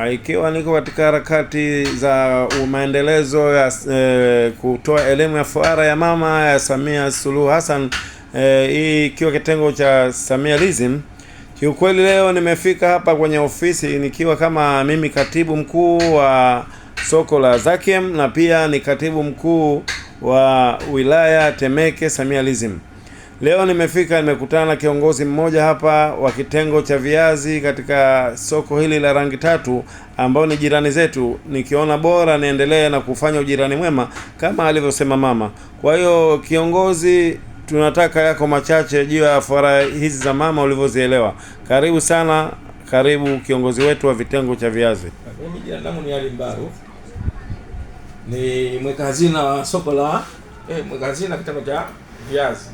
Ikiwa niko katika harakati za maendelezo ya kutoa elimu ya fuara ya mama ya Samia Suluhu Hassan, hii ikiwa kitengo cha Samialism. Kiukweli leo nimefika hapa kwenye ofisi nikiwa kama mimi katibu mkuu wa soko la Zakiem na pia ni katibu mkuu wa wilaya Temeke Samialism. Leo nimekutana na kiongozi mmoja hapa wa kitengo cha viazi katika soko hili la Rangi Tatu ambao ni jirani zetu. Nikiona bora niendelee na kufanya ujirani mwema kama alivyosema mama. Kwa hiyo kiongozi, tunataka yako machache juu ya fuara hizi za mama ulivyozielewa. Karibu sana, karibu kiongozi wetu wa vitengo cha viazi. Mimi jina langu ni Ali Mbaru. Ni mweka hazina wa soko la mweka hazina kitengo cha viazi.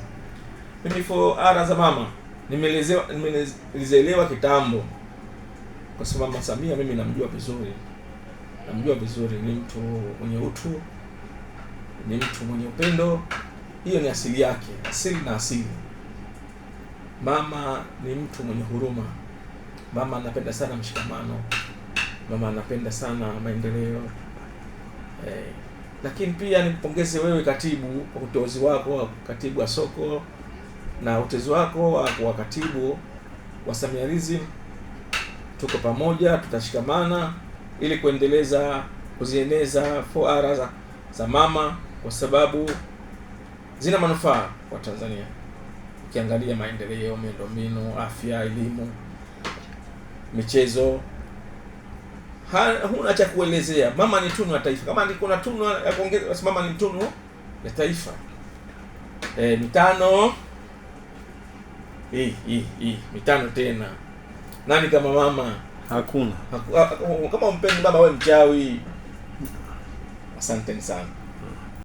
Mimi fuara za mama nimeelezewa kitambo, kwa sababu Mama Samia mimi namjua vizuri, ni mtu mwenye utu, ni mtu mwenye upendo. Hiyo ni asili yake, asili. Mama ni mtu mwenye huruma, mama anapenda sana mshikamano, mama anapenda sana maendeleo. Lakini pia nikupongeze wewe katibu kwa uteuzi wako wa katibu wa soko na uteuzi wako wa katibu wa Samialism. Tuko pamoja, tutashikamana ili kuzieneza fuara za mama, kwa sababu zina manufaa kwa Tanzania. Ukiangalia maendeleo, miundombinu, afya, elimu, michezo, huna cha kuelezea. Mama ni tunu ya taifa. Kama kuna tunu ya kuongeza, mama ni tunu ya taifa. Mitano mitano tena. Nani kama mama? Hakuna. Kama umpendi mama wewe mchawi. Asante sana.